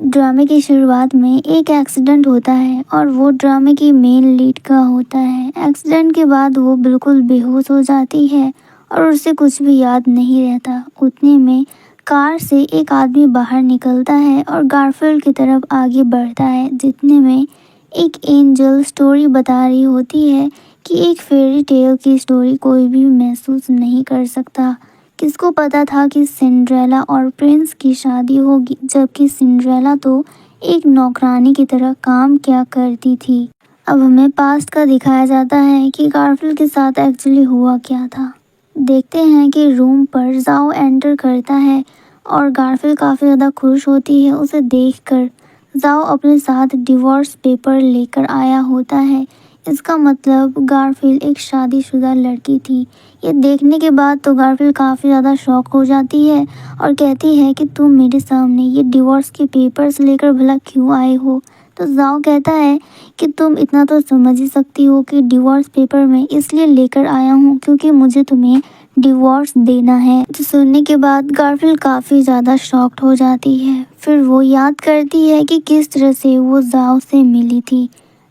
ड्रामे की शुरुआत में एक एक्सीडेंट होता है और वो ड्रामे की मेन लीड का होता है। एक्सीडेंट के बाद वो बिल्कुल बेहोश हो जाती है और उसे कुछ भी याद नहीं रहता। उतने में कार से एक आदमी बाहर निकलता है और गारफील्ड की तरफ आगे बढ़ता है। जितने में एक एंजल स्टोरी बता रही होती है कि एक फेरी टेल की स्टोरी कोई भी महसूस नहीं कर सकता। किसको पता था कि सिंड्रेला और प्रिंस की शादी होगी, जबकि सिंड्रेला तो एक नौकरानी की तरह काम क्या करती थी। अब हमें पास्ट का दिखाया जाता है कि गारफील्ड के साथ एक्चुअली हुआ क्या था। देखते हैं कि रूम पर जाओ एंटर करता है और गारफील्ड काफ़ी ज़्यादा खुश होती है उसे देखकर। जाओ अपने साथ डिवोर्स पेपर लेकर आया होता है। इसका मतलब गारफील्ड एक शादीशुदा लड़की थी। ये देखने के बाद तो गारफील्ड काफ़ी ज़्यादा शॉक हो जाती है और कहती है कि तुम मेरे सामने ये डिवोर्स के पेपर्स लेकर भला क्यों आए हो। तो जाओ कहता है कि तुम इतना तो समझ ही सकती हो कि डिवोर्स पेपर मैं इसलिए लेकर आया हूँ क्योंकि मुझे तुम्हें डिवोर्स देना है। तो सुनने के बाद गारफील्ड काफ़ी ज़्यादा शॉक्ड हो जाती है। फिर वो याद करती है कि किस तरह से वो जाओ से मिली थी।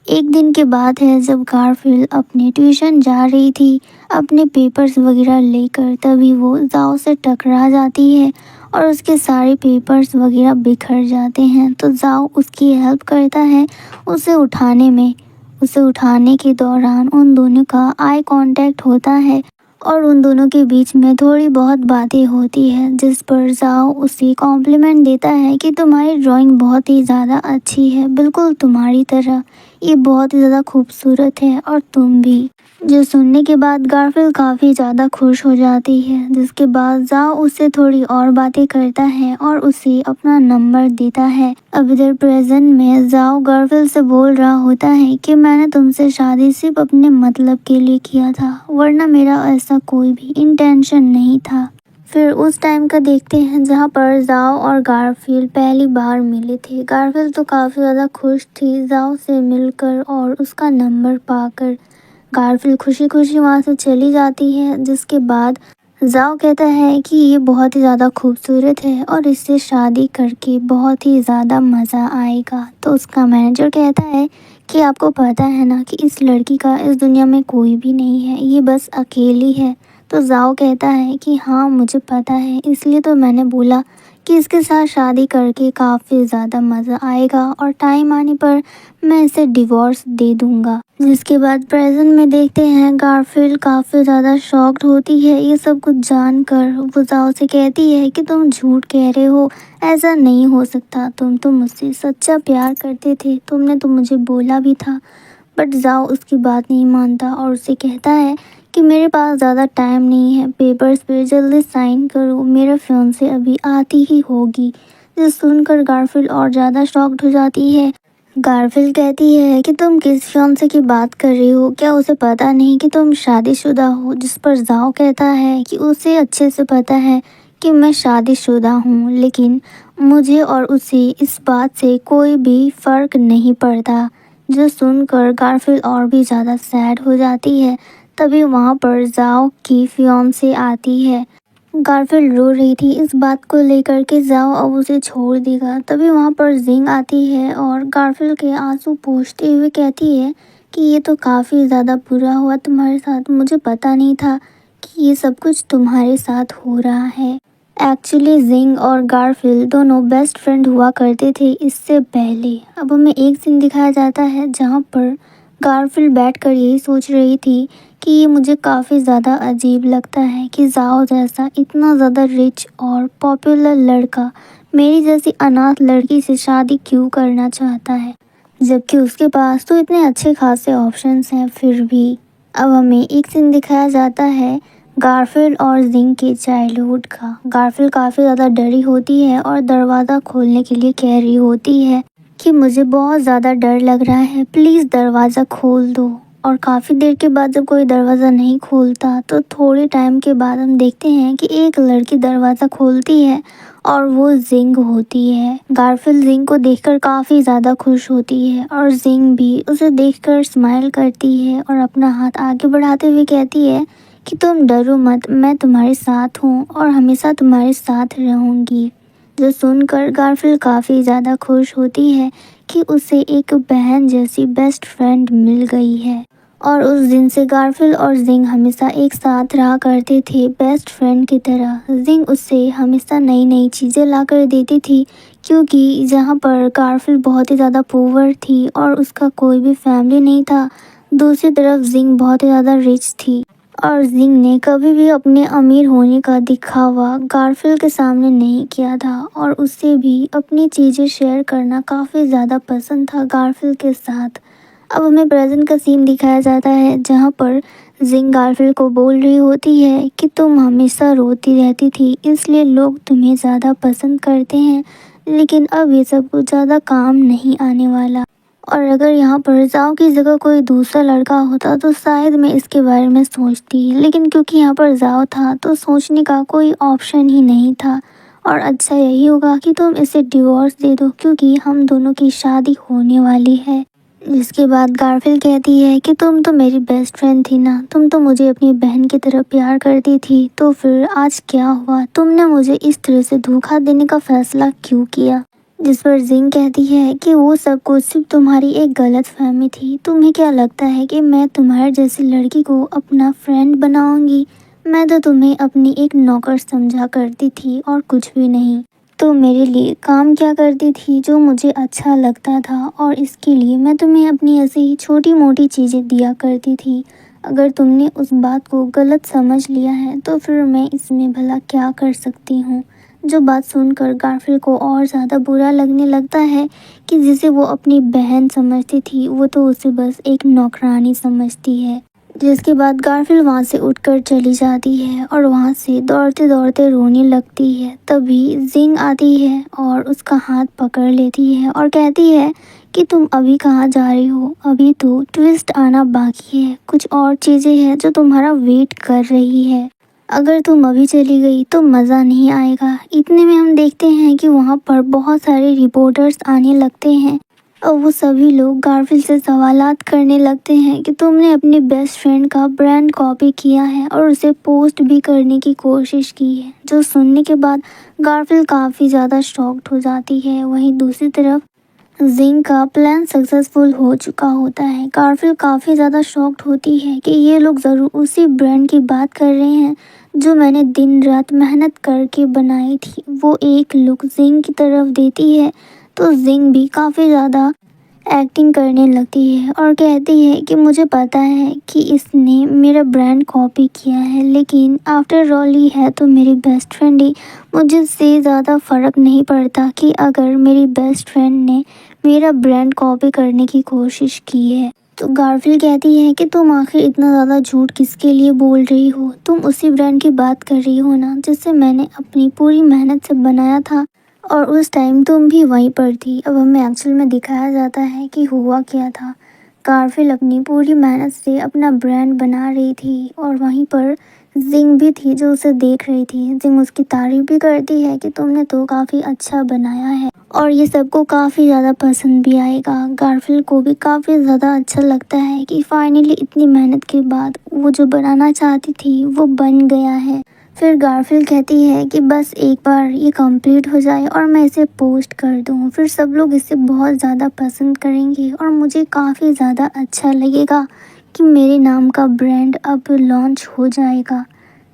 एक दिन के बाद है जब गारफील्ड अपने ट्यूशन जा रही थी अपने पेपर्स वगैरह लेकर, तभी वो जाओ से टकरा जाती है और उसके सारे पेपर्स वगैरह बिखर जाते हैं। तो जाओ उसकी हेल्प करता है उसे उठाने में। उसे उठाने के दौरान उन दोनों का आई कांटेक्ट होता है और उन दोनों के बीच में थोड़ी बहुत बातें होती है, जिस पर जाओ उसे कॉम्प्लीमेंट देता है कि तुम्हारी ड्राइंग बहुत ही ज़्यादा अच्छी है, बिल्कुल तुम्हारी तरह। ये बहुत ही ज़्यादा खूबसूरत है और तुम भी। जो सुनने के बाद गारफील्ड काफ़ी ज़्यादा खुश हो जाती है, जिसके बाद जाओ उससे थोड़ी और बातें करता है और उसे अपना नंबर देता है। अब इधर प्रेजेंट में जाओ गारफील्ड से बोल रहा होता है कि मैंने तुमसे शादी सिर्फ अपने मतलब के लिए किया था, वरना मेरा ऐसा कोई भी इंटेंशन नहीं था। फिर उस टाइम का देखते हैं जहाँ पर जाओ और गारफील्ड पहली बार मिले थे। गारफील्ड तो काफ़ी ज़्यादा खुश थी जाओ से मिलकर और उसका नंबर पाकर। गारफील्ड खुशी खुशी वहाँ से चली जाती है, जिसके बाद जाओ कहता है कि ये बहुत ही ज़्यादा खूबसूरत है और इससे शादी करके बहुत ही ज़्यादा मज़ा आएगा। तो उसका मैनेजर कहता है कि आपको पता है ना कि इस लड़की का इस दुनिया में कोई भी नहीं है, ये बस अकेली है। तो जाओ कहता है कि हाँ मुझे पता है, इसलिए तो मैंने बोला कि इसके साथ शादी करके काफ़ी ज़्यादा मज़ा आएगा और टाइम आने पर मैं इसे डिवोर्स दे दूँगा। जिसके बाद प्रेजेंट में देखते हैं गारफील्ड काफ़ी ज़्यादा शॉक्ड होती है ये सब कुछ जानकर। वो जाओ से कहती है कि तुम झूठ कह रहे हो, ऐसा नहीं हो सकता, तुम तो मुझसे सच्चा प्यार करते थे, तुमने तो मुझे बोला भी था। बट जाओ उसकी बात नहीं मानता और उसे कहता है कि मेरे पास ज़्यादा टाइम नहीं है, पेपर्स पे जल्दी साइन करो, मेरा फियांसे अभी आती ही होगी। जो सुनकर गारफील्ड और ज़्यादा शॉक्ड हो जाती है। गारफील्ड कहती है कि तुम किस फियांसे की बात कर रही हो, क्या उसे पता नहीं कि तुम शादीशुदा हो। जिस पर जाओ कहता है कि उसे अच्छे से पता है कि मैं शादीशुदा हूँ, लेकिन मुझे और उसे इस बात से कोई भी फ़र्क नहीं पड़ता। जो सुनकर गारफील्ड और भी ज़्यादा सैड हो जाती है। तभी वहाँ पर जाओ की फियांसे आती है। गारफील्ड रो रही थी इस बात को लेकर के जाओ अब उसे छोड़ देगा। तभी वहाँ पर जिंग आती है और गारफील्ड के आंसू पोंछते हुए कहती है कि ये तो काफ़ी ज़्यादा बुरा हुआ तुम्हारे साथ, मुझे पता नहीं था कि ये सब कुछ तुम्हारे साथ हो रहा है। एक्चुअली जिंग और गारफील्ड दोनों बेस्ट फ्रेंड हुआ करते थे इससे पहले। अब हमें एक सीन दिखाया जाता है जहाँ पर गारफील्ड बैठकर यही सोच रही थी कि ये मुझे काफ़ी ज़्यादा अजीब लगता है कि जाओ जैसा इतना ज़्यादा रिच और पॉपुलर लड़का मेरी जैसी अनाथ लड़की से शादी क्यों करना चाहता है, जबकि उसके पास तो इतने अच्छे खासे ऑप्शंस हैं। फिर भी अब हमें एक सीन दिखाया जाता है गारफील्ड और जिंग के चाइल्डहुड का। गारफील्ड काफ़ी ज़्यादा डरी होती है और दरवाज़ा खोलने के लिए कह रही होती है कि मुझे बहुत ज़्यादा डर लग रहा है, प्लीज़ दरवाज़ा खोल दो। और काफ़ी देर के बाद जब कोई दरवाज़ा नहीं खोलता तो थोड़े टाइम के बाद हम देखते हैं कि एक लड़की दरवाज़ा खोलती है और वो जिंग होती है। गारफील्ड जिंग को देखकर काफ़ी ज़्यादा खुश होती है और जिंग भी उसे देखकर स्माइल करती है और अपना हाथ आगे बढ़ाते हुए कहती है कि तुम डरो मत, मैं तुम्हारे साथ हूँ और हमेशा तुम्हारे साथ रहूँगी। जो सुनकर गारफील्ड काफ़ी ज़्यादा खुश होती है कि उसे एक बहन जैसी बेस्ट फ्रेंड मिल गई है। और उस दिन से गारफील्ड और जिंग हमेशा एक साथ रहा करते थे, बेस्ट फ्रेंड की तरह। जिंग उससे हमेशा नई नई चीज़ें ला कर देती थी, क्योंकि जहाँ पर गारफील्ड बहुत ही ज़्यादा पुअर थी और उसका कोई भी फैमिली नहीं था, दूसरी तरफ जिंग बहुत ही ज़्यादा रिच थी। और जिंग ने कभी भी अपने अमीर होने का दिखावा गारफील्ड के सामने नहीं किया था और उससे भी अपनी चीज़ें शेयर करना काफ़ी ज़्यादा पसंद था गारफील्ड के साथ। अब हमें प्रेजेंट का सीन दिखाया जाता है, जहाँ पर जिंग गारफील्ड को बोल रही होती है कि तुम हमेशा रोती रहती थी, इसलिए लोग तुम्हें ज़्यादा पसंद करते हैं, लेकिन अब ये सब कुछ ज़्यादा काम नहीं आने वाला। और अगर यहाँ पर जाओ की जगह कोई दूसरा लड़का होता तो शायद मैं इसके बारे में सोचती, लेकिन क्योंकि यहाँ पर जाओ था तो सोचने का कोई ऑप्शन ही नहीं था। और अच्छा यही होगा कि तुम इसे डिवोर्स दे दो, क्योंकि हम दोनों की शादी होने वाली है। जिसके बाद गारफील्ड कहती है कि तुम तो मेरी बेस्ट फ्रेंड थी ना, तुम तो मुझे अपनी बहन की तरह प्यार करती थी, तो फिर आज क्या हुआ, तुमने मुझे इस तरह से धोखा देने का फैसला क्यों किया। जिस पर जिंग कहती है कि वो सब कुछ सिर्फ तुम्हारी एक गलतफहमी थी। तुम्हें क्या लगता है कि मैं तुम्हारे जैसी लड़की को अपना फ्रेंड बनाऊंगी? मैं तो तुम्हें अपनी एक नौकर समझा करती थी और कुछ भी नहीं। तो मेरे लिए काम क्या करती थी जो मुझे अच्छा लगता था, और इसके लिए मैं तुम्हें अपनी ऐसी ही छोटी मोटी चीज़ें दिया करती थी। अगर तुमने उस बात को गलत समझ लिया है तो फिर मैं इसमें भला क्या कर सकती हूँ। जो बात सुनकर गारफील्ड को और ज़्यादा बुरा लगने लगता है कि जिसे वो अपनी बहन समझती थी, वो तो उसे बस एक नौकरानी समझती है। जिसके बाद गारफील्ड वहाँ से उठकर चली जाती है और वहाँ से दौड़ते दौड़ते रोने लगती है। तभी जिंग आती है और उसका हाथ पकड़ लेती है और कहती है कि तुम अभी कहाँ जा रही हो, अभी तो ट्विस्ट आना बाकी है, कुछ और चीज़ें हैं जो तुम्हारा वेट कर रही है। अगर तुम अभी चली गई तो मज़ा नहीं आएगा। इतने में हम देखते हैं कि वहाँ पर बहुत सारे रिपोर्टर्स आने लगते हैं और वो सभी लोग गारफील्ड से सवालात करने लगते हैं कि तुमने अपनी बेस्ट फ्रेंड का ब्रांड कॉपी किया है और उसे पोस्ट भी करने की कोशिश की है। जो सुनने के बाद गारफील्ड काफ़ी ज़्यादा शॉक्ड हो जाती है। वहीं दूसरी तरफ जिंग का प्लान सक्सेसफुल हो चुका होता है। गारफील्ड काफ़ी ज़्यादा शॉक्ड होती है कि ये लोग ज़रूर उसी ब्रांड की बात कर रहे हैं जो मैंने दिन रात मेहनत करके बनाई थी। वो एक लुक जिंग की तरफ देती है तो जिंग भी काफ़ी ज़्यादा एक्टिंग करने लगती है और कहती है कि मुझे पता है कि इसने मेरा ब्रांड कॉपी किया है, लेकिन आफ्टर ऑल ये है तो मेरी बेस्ट फ्रेंड ही। मुझे से ज़्यादा फ़र्क नहीं पड़ता कि अगर मेरी बेस्ट फ्रेंड ने मेरा ब्रांड कॉपी करने की कोशिश की है। तो गारफील्ड कहती है कि तुम आखिर इतना ज़्यादा झूठ किसके लिए बोल रही हो? तुम उसी ब्रांड की बात कर रही हो ना जिसे मैंने अपनी पूरी मेहनत से बनाया था, और उस टाइम तुम भी वहीं पर थी। अब हमें एक्चुअल में दिखाया जाता है कि हुआ क्या था। गारफील्ड अपनी पूरी मेहनत से अपना ब्रांड बना रही थी और वहीं पर जिंग भी थी जो उसे देख रही थी। जिंग उसकी तारीफ भी करती है कि तुमने तो काफ़ी अच्छा बनाया है और ये सबको काफ़ी ज़्यादा पसंद भी आएगा। गारफील्ड को भी काफ़ी ज़्यादा अच्छा लगता है कि फाइनली इतनी मेहनत के बाद वो जो बनाना चाहती थी वो बन गया है। फिर गारफील्ड कहती है कि बस एक बार ये कंप्लीट हो जाए और मैं इसे पोस्ट कर दूँ, फिर सब लोग इसे बहुत ज़्यादा पसंद करेंगे और मुझे काफ़ी ज़्यादा अच्छा लगेगा कि मेरे नाम का ब्रांड अब लॉन्च हो जाएगा।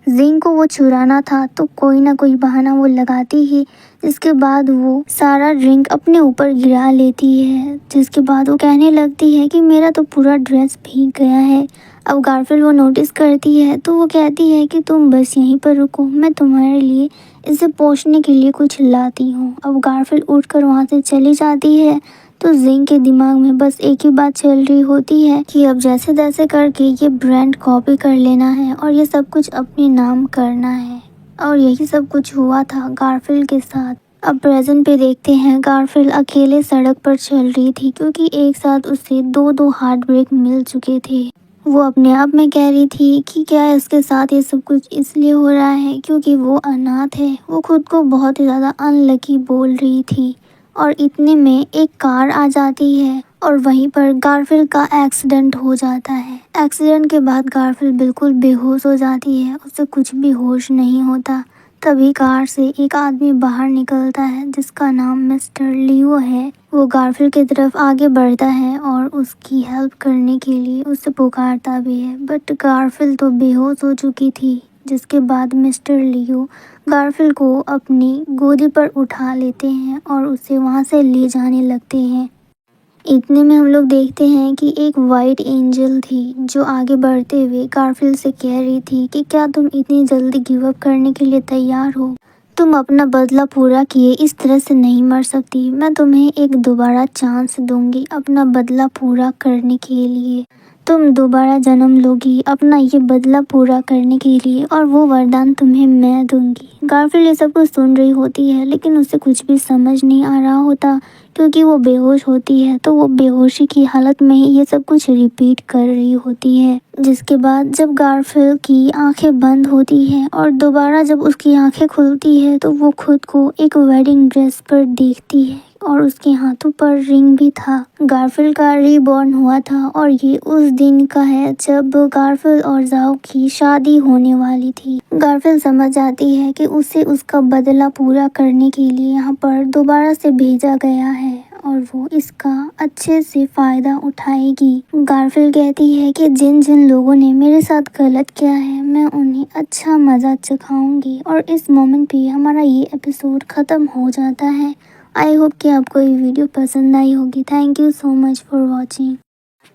जिंग को वो चुराना था तो कोई ना कोई बहाना वो लगाती ही, जिसके बाद वो सारा ड्रिंक अपने ऊपर गिरा लेती है। जिसके बाद वो कहने लगती है कि मेरा तो पूरा ड्रेस भीग गया है। अब गारफील्ड वो नोटिस करती है तो वो कहती है कि तुम बस यहीं पर रुको, मैं तुम्हारे लिए इसे पोंछने के लिए कुछ लाती हूँ। अब गारफील्ड उठकर वहाँ से चली जाती है तो जिंग के दिमाग में बस एक ही बात चल रही होती है कि अब जैसे तैसे करके ये ब्रांड कॉपी कर लेना है और ये सब कुछ अपने नाम करना है। और यही सब कुछ हुआ था गारफील्ड के साथ। अब प्रेजेंट पे देखते हैं गारफील्ड अकेले सड़क पर चल रही थी, क्योंकि एक साथ उसे दो हार्ट ब्रेक मिल चुके थे। वो अपने आप में कह रही थी कि क्या इसके साथ ये सब कुछ इसलिए हो रहा है क्योंकि वो अनाथ है। वो खुद को बहुत ही ज़्यादा अनलकी बोल रही थी और इतने में एक कार आ जाती है और वहीं पर गारफील्ड का एक्सीडेंट हो जाता है। एक्सीडेंट के बाद गारफील्ड बिल्कुल बेहोश हो जाती है, उसे कुछ भी होश नहीं होता। तभी कार से एक आदमी बाहर निकलता है जिसका नाम मिस्टर लियो है। वो गारफील्ड की तरफ आगे बढ़ता है और उसकी हेल्प करने के लिए उसे पुकारता भी है, बट गारफील्ड तो बेहोश हो चुकी थी। जिसके बाद मिस्टर लियो गारफील्ड को अपनी गोदी पर उठा लेते हैं और उसे वहाँ से ले जाने लगते हैं। इतने में हम लोग देखते हैं कि एक वाइट एंजल थी जो आगे बढ़ते हुए गारफील्ड से कह रही थी कि क्या तुम इतनी जल्दी गिव अप करने के लिए तैयार हो? तुम अपना बदला पूरा किए इस तरह से नहीं मर सकती। मैं तुम्हें एक दोबारा चांस दूंगी अपना बदला पूरा करने के लिए। तुम दोबारा जन्म लोगी अपना ये बदला पूरा करने के लिए और वो वरदान तुम्हें मैं दूंगी। गारफील्ड ये सब कुछ सुन रही होती है लेकिन उसे कुछ भी समझ नहीं आ रहा होता क्योंकि वो बेहोश होती है, तो वो बेहोशी की हालत में ही ये सब कुछ रिपीट कर रही होती है। जिसके बाद जब गारफील्ड की आंखें बंद होती हैं और दोबारा जब उसकी आंखें खुलती है तो वो खुद को एक वेडिंग ड्रेस पर देखती है और उसके हाथों पर रिंग भी था। गारफील्ड का रीबॉर्न हुआ था और ये उस दिन का है जब गारफील्ड और जाओ की शादी होने वाली थी। गारफील्ड समझ जाती है कि उसे उसका बदला पूरा करने के लिए यहाँ पर दोबारा से भेजा गया है और वो इसका अच्छे से फायदा उठाएगी। गारफील्ड कहती है कि जिन जिन लोगों ने मेरे साथ गलत किया है मैं उन्हें अच्छा मजा चखाऊंगी और इस मोमेंट पे हमारा ये एपिसोड खत्म हो जाता है। आई होप कि आपको ये वीडियो पसंद आई होगी। Thank you so much for watching.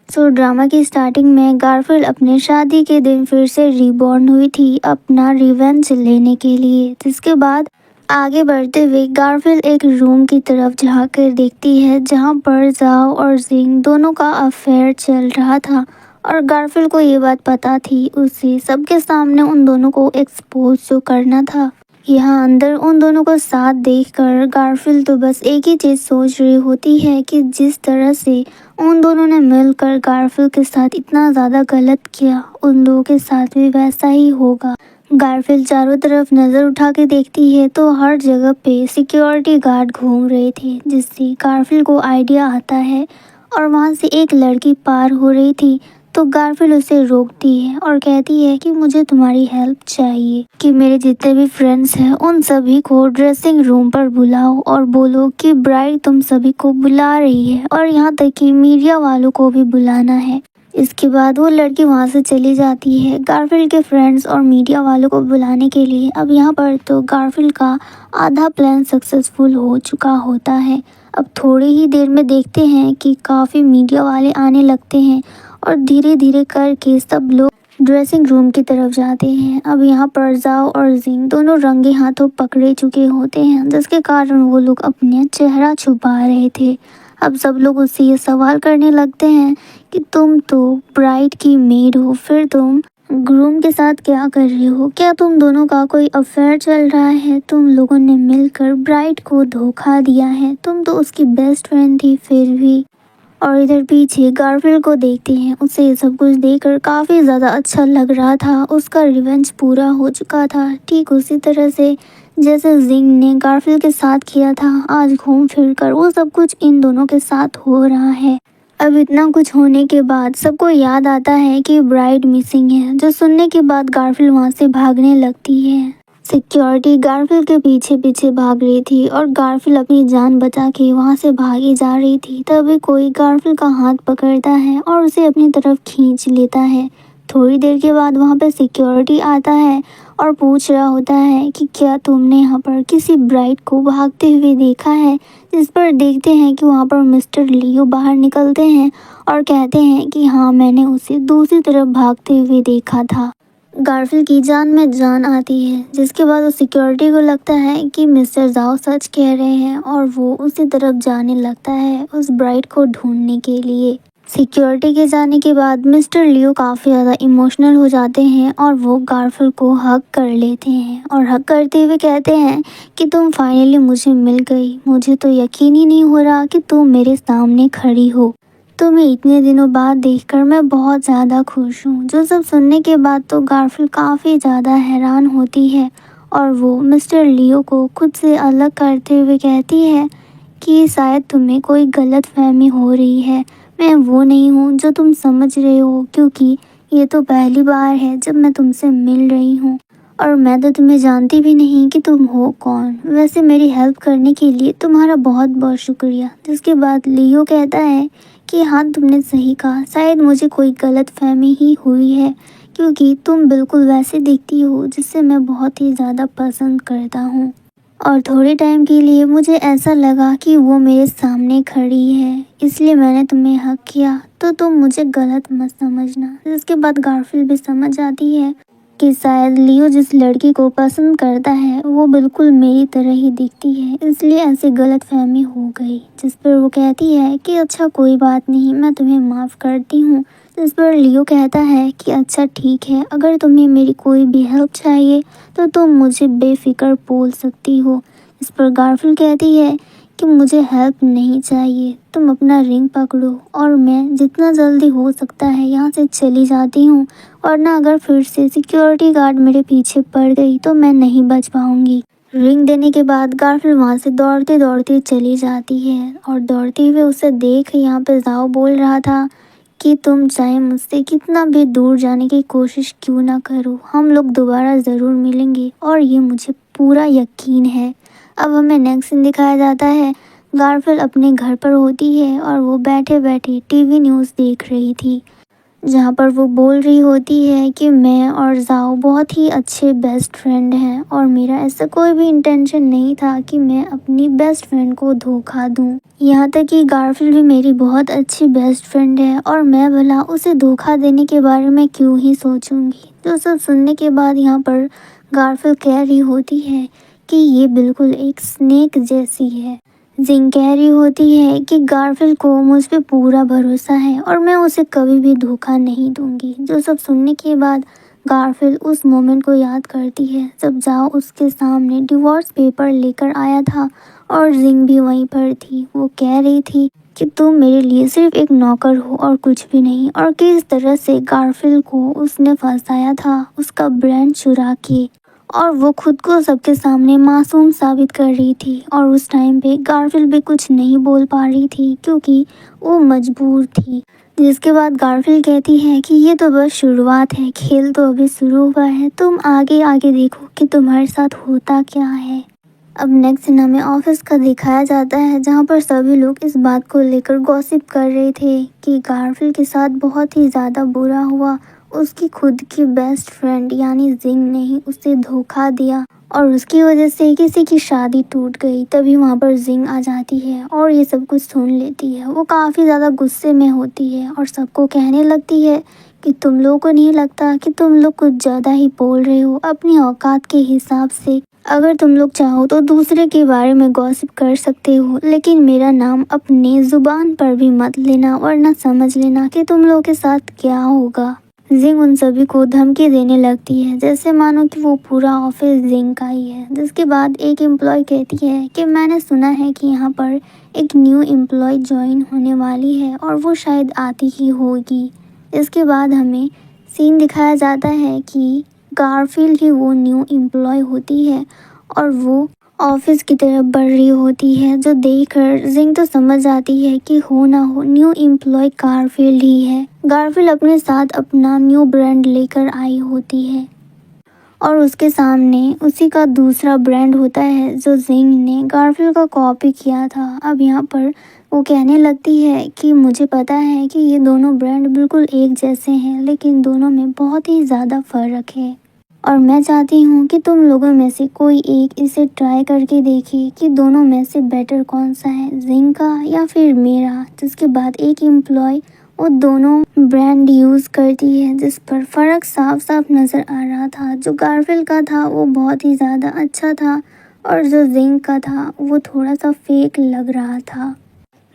So drama की स्टार्टिंग में गारफील्ड अपने शादी के दिन फिर से रीबॉर्न हुई थी अपना रिवेंज लेने के लिए। जिसके बाद आगे बढ़ते हुए गारफील्ड एक रूम की तरफ झांककर देखती है जहां पर जाओ और जिंग दोनों का अफेयर चल रहा था और गारफील्ड को ये बात पता थी। उसे सबके सामने उन दोनों को एक्सपोज जो करना था। यहाँ अंदर उन दोनों को साथ देखकर गारफील्ड तो बस एक ही चीज़ सोच रही होती है कि जिस तरह से उन दोनों ने मिलकर गारफील्ड के साथ इतना ज़्यादा गलत किया उन लोगों के साथ भी वैसा ही होगा। गारफील्ड चारों तरफ नज़र उठा के देखती है तो हर जगह पे सिक्योरिटी गार्ड घूम रहे थे, जिससे गारफील्ड को आइडिया आता है और वहाँ से एक लड़की पार हो रही थी तो गारफील्ड उसे रोकती है और कहती है कि मुझे तुम्हारी हेल्प चाहिए कि मेरे जितने भी फ्रेंड्स हैं उन सभी को ड्रेसिंग रूम पर बुलाओ और बोलो कि ब्राइड तुम सभी को बुला रही है और यहाँ तक कि मीडिया वालों को भी बुलाना है। इसके बाद वो लड़की वहाँ से चली जाती है गारफील्ड के फ्रेंड्स और मीडिया वालों को बुलाने के लिए। अब यहाँ पर तो गारफील्ड का आधा प्लान सक्सेसफुल हो चुका होता है। अब थोड़ी ही देर में देखते हैं कि काफ़ी मीडिया वाले आने लगते हैं और धीरे धीरे करके सब लोग ड्रेसिंग रूम की तरफ जाते हैं। अब यहाँ पर जाओ और जिंग दोनों रंगे हाथों पकड़े चुके होते हैं जिसके कारण वो लोग अपने चेहरा छुपा रहे थे। अब सब लोग उससे ये सवाल करने लगते हैं कि तुम तो ब्राइड की मेड हो, फिर तुम ग्रूम के साथ क्या कर रहे हो? क्या तुम दोनों का कोई अफेयर चल रहा है? तुम लोगों ने मिलकर ब्राइड को धोखा दिया है। तुम तो उसकी बेस्ट फ्रेंड थी फिर भी। और इधर पीछे गारफील्ड को देखते हैं। उसे ये सब कुछ देखकर काफ़ी ज़्यादा अच्छा लग रहा था। उसका रिवेंज पूरा हो चुका था ठीक उसी तरह से जैसे जिंग ने गारफील्ड के साथ किया था। आज घूम फिर कर वो सब कुछ इन दोनों के साथ हो रहा है। अब इतना कुछ होने के बाद सबको याद आता है कि ब्राइड मिसिंग है, जो सुनने के बाद गारफील्ड वहाँ से भागने लगती है। सिक्योरिटी गारफील्ड के पीछे पीछे भाग रही थी और गारफील्ड अपनी जान बचा के वहाँ से भागी जा रही थी। तभी कोई गारफील्ड का हाथ पकड़ता है और उसे अपनी तरफ खींच लेता है। थोड़ी देर के बाद वहाँ पे सिक्योरिटी आता है और पूछ रहा होता है कि क्या तुमने यहाँ पर किसी ब्राइड को भागते हुए देखा है? जिस पर देखते हैं कि वहाँ पर मिस्टर लियो बाहर निकलते हैं और कहते हैं कि हाँ, मैंने उसे दूसरी तरफ भागते हुए देखा था। गारफील्ड की जान में जान आती है। जिसके बाद उस सिक्योरिटी को लगता है कि मिस्टर जाओ सच कह रहे हैं और वो उसी तरफ जाने लगता है उस ब्राइड को ढूंढने के लिए। सिक्योरिटी के जाने के बाद मिस्टर लियो काफ़ी ज़्यादा इमोशनल हो जाते हैं और वो गारफील्ड को हग कर लेते हैं और हग करते हुए कहते हैं कि तुम फाइनली मुझे मिल गई। मुझे तो यकीन ही नहीं हो रहा कि तुम मेरे सामने खड़ी हो। तुम्हें इतने दिनों बाद देखकर मैं बहुत ज़्यादा खुश हूँ। जो सब सुनने के बाद तो गारफील्ड काफ़ी ज़्यादा हैरान होती है और वो मिस्टर लियो को खुद से अलग करते हुए कहती है कि शायद तुम्हें कोई गलतफहमी हो रही है। मैं वो नहीं हूँ जो तुम समझ रहे हो, क्योंकि ये तो पहली बार है जब मैं तुमसे मिल रही हूँ और मैं तो तुम्हें जानती भी नहीं कि तुम हो कौन। वैसे मेरी हेल्प करने के लिए तुम्हारा बहुत बहुत शुक्रिया। जिसके बाद लियो कहता है कि हाँ, तुमने सही कहा, शायद मुझे कोई गलत फहमी ही हुई है, क्योंकि तुम बिल्कुल वैसे दिखती हो जिससे मैं बहुत ही ज़्यादा पसंद करता हूँ। और थोड़े टाइम के लिए मुझे ऐसा लगा कि वो मेरे सामने खड़ी है, इसलिए मैंने तुम्हें हक किया, तो तुम मुझे गलत मत समझना। इसके बाद गारफील्ड भी समझ जाती है कि शायद लियो जिस लड़की को पसंद करता है वो बिल्कुल मेरी तरह ही दिखती है, इसलिए ऐसी गलतफहमी हो गई। जिस पर वो कहती है कि अच्छा कोई बात नहीं, मैं तुम्हें माफ़ करती हूँ। इस पर लियो कहता है कि अच्छा ठीक है, अगर तुम्हें मेरी कोई भी हेल्प चाहिए तो तुम मुझे बेफिक्र बोल सकती हो। इस पर गारफील्ड कहती है कि मुझे हेल्प नहीं चाहिए, तुम अपना रिंग पकड़ो और मैं जितना जल्दी हो सकता है यहाँ से चली जाती हूँ, वरना अगर फिर से सिक्योरिटी गार्ड मेरे पीछे पड़ गई तो मैं नहीं बच पाऊंगी। रिंग देने के बाद गारफील्ड वहाँ से दौड़ते दौड़ते चली जाती है और दौड़ते हुए उसे देख यहाँ पे जाओ बोल रहा था कि तुम चाहे मुझसे कितना भी दूर जाने की कोशिश क्यों ना करो, हम लोग दोबारा ज़रूर मिलेंगे और ये मुझे पूरा यकीन है। अब हमें नेक्स्ट सीन दिखाया जाता है। गारफील्ड अपने घर पर होती है और वो बैठे बैठे टीवी न्यूज़ देख रही थी, जहाँ पर वो बोल रही होती है कि मैं और जाओ बहुत ही अच्छे बेस्ट फ्रेंड हैं और मेरा ऐसा कोई भी इंटेंशन नहीं था कि मैं अपनी बेस्ट फ्रेंड को धोखा दूं। यहाँ तक कि गारफील्ड भी मेरी बहुत अच्छी बेस्ट फ्रेंड है और मैं भला उसे धोखा देने के बारे में क्यों ही सोचूंगी। तो सब सुनने के बाद यहाँ पर गारफील्ड कह रही होती है कि ये बिल्कुल एक स्नेक जैसी है। जिंग कह रही होती है कि गारफील्ड को मुझ पे पूरा भरोसा है और मैं उसे कभी भी धोखा नहीं दूंगी। जो सब सुनने के बाद गारफील्ड उस मोमेंट को याद करती है जब जाओ उसके सामने डिवोर्स पेपर लेकर आया था और जिंग भी वहीं पर थी। वो कह रही थी कि तुम मेरे लिए सिर्फ एक नौकर हो और कुछ भी नहीं, और किस तरह से गारफील्ड को उसने फंसाया था उसका ब्रांड चुरा के, और वो खुद को सबके सामने मासूम साबित कर रही थी। और उस टाइम पे गारफील्ड भी कुछ नहीं बोल पा रही थी क्योंकि वो मजबूर थी। जिसके बाद गारफील्ड कहती है कि ये तो बस शुरुआत है, खेल तो अभी शुरू हुआ है, तुम आगे आगे देखो कि तुम्हारे साथ होता क्या है। अब नेक्स्ट सीन हमें ऑफिस का दिखाया जाता है, जहाँ पर सभी लोग इस बात को लेकर गॉसिप कर रहे थे कि गारफील्ड के साथ बहुत ही ज़्यादा बुरा हुआ। उसकी खुद की बेस्ट फ्रेंड यानी जिंग ने ही उसे धोखा दिया और उसकी वजह से किसी की शादी टूट गई। तभी वहाँ पर जिंग आ जाती है और ये सब कुछ सुन लेती है। वो काफ़ी ज़्यादा गुस्से में होती है और सबको कहने लगती है कि तुम लोगों को नहीं लगता कि तुम लोग कुछ ज़्यादा ही बोल रहे हो अपनी औकात के हिसाब से। अगर तुम लोग चाहो तो दूसरे के बारे में गॉसिप कर सकते हो, लेकिन मेरा नाम अपने ज़ुबान पर भी मत लेना, वरना समझ लेना कि तुम लोगों के साथ क्या होगा। जिंग उन सभी को धमकी देने लगती है जैसे मानो कि वो पूरा ऑफिस जिंग का ही है। जिसके बाद एक एम्प्लॉय कहती है कि मैंने सुना है कि यहाँ पर एक न्यू एम्प्लॉय ज्वाइन होने वाली है और वो शायद आती ही होगी। इसके बाद हमें सीन दिखाया जाता है कि गारफील्ड ही वो न्यू एम्प्लॉय होती है और वो ऑफिस की तरफ बढ़ रही होती है, जो देखकर जिंग तो समझ जाती है कि हो ना हो न्यू एम्प्लॉय गारफील्ड ही है। गारफील्ड अपने साथ अपना न्यू ब्रांड लेकर आई होती है और उसके सामने उसी का दूसरा ब्रांड होता है जो जिंग ने गारफील्ड का कॉपी किया था। अब यहाँ पर वो कहने लगती है कि मुझे पता है कि ये दोनों ब्रांड बिल्कुल एक जैसे हैं, लेकिन दोनों में बहुत ही ज़्यादा फ़र्क है और मैं चाहती हूँ कि तुम लोगों में से कोई एक इसे ट्राई करके देखे कि दोनों में से बेटर कौन सा है, जिंग का या फिर मेरा। जिसके बाद एक एम्प्लॉय वो दोनों ब्रांड यूज़ करती है, जिस पर फ़र्क साफ साफ नज़र आ रहा था। जो गारफील्ड का था वो बहुत ही ज़्यादा अच्छा था और जो जिंग का था वो थोड़ा सा फेक लग रहा था।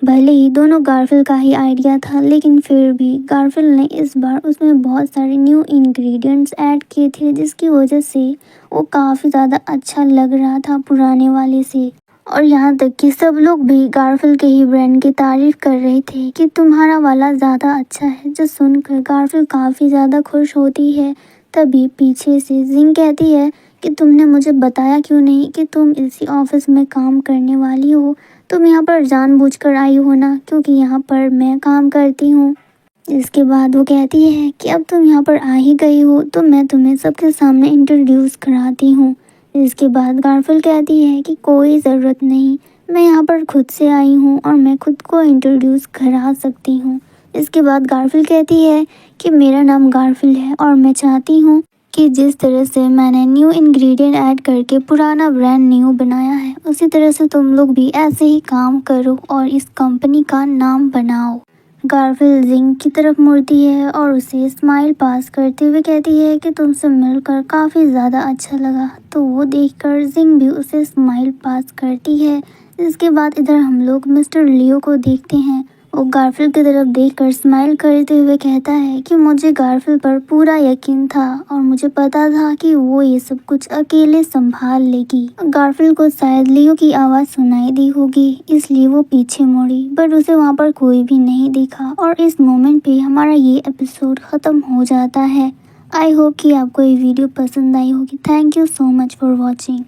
भले ही दोनों गारफील्ड का ही आइडिया था, लेकिन फिर भी गारफील्ड ने इस बार उसमें बहुत सारे न्यू इंग्रेडिएंट्स ऐड किए थे, जिसकी वजह से वो काफ़ी ज़्यादा अच्छा लग रहा था पुराने वाले से। और यहाँ तक कि सब लोग भी गारफील्ड के ही ब्रांड की तारीफ़ कर रहे थे कि तुम्हारा वाला ज़्यादा अच्छा है। जो सुनकर गारफील्ड काफ़ी ज़्यादा खुश होती है। तभी पीछे से जिंग कहती है कि तुमने मुझे बताया क्यों नहीं कि तुम इसी ऑफिस में काम करने वाली हो, तुम यहाँ पर जानबूझकर आई हो ना, क्योंकि यहाँ पर मैं काम करती हूँ। इसके बाद वो कहती है कि अब तुम यहाँ पर आ ही गई हो तो मैं तुम्हें सबके सामने इंट्रोड्यूस कराती हूँ। इसके बाद गारफील्ड कहती है कि कोई ज़रूरत नहीं, मैं यहाँ पर खुद से आई हूँ और मैं खुद को इंट्रोड्यूस करा सकती हूँ। इसके बाद गारफील्ड कहती है कि मेरा नाम गारफील्ड है और मैं चाहती हूँ कि जिस तरह से मैंने न्यू इंग्रेडिएंट ऐड करके पुराना ब्रांड न्यू बनाया है उसी तरह से तुम लोग भी ऐसे ही काम करो और इस कंपनी का नाम बनाओ। गारफील्ड जिंग की तरफ मुड़ती है और उसे स्माइल पास करते हुए कहती है कि तुमसे मिलकर काफ़ी ज़्यादा अच्छा लगा। तो वो देखकर जिंग भी उसे स्माइल पास करती है। इसके बाद इधर हम लोग मिस्टर लियो को देखते हैं। वो गारफील्ड की तरफ देखकर स्माइल करते हुए कहता है कि मुझे गारफील्ड पर पूरा यकीन था और मुझे पता था कि वो ये सब कुछ अकेले संभाल लेगी। गारफील्ड को शायद लियो की आवाज़ सुनाई दी होगी, इसलिए वो पीछे मुड़ी, बट उसे वहाँ पर कोई भी नहीं दिखा और इस मोमेंट पे हमारा ये एपिसोड ख़त्म हो जाता है। आई होप कि आपको ये वीडियो पसंद आई होगी। Thank you so much for watching.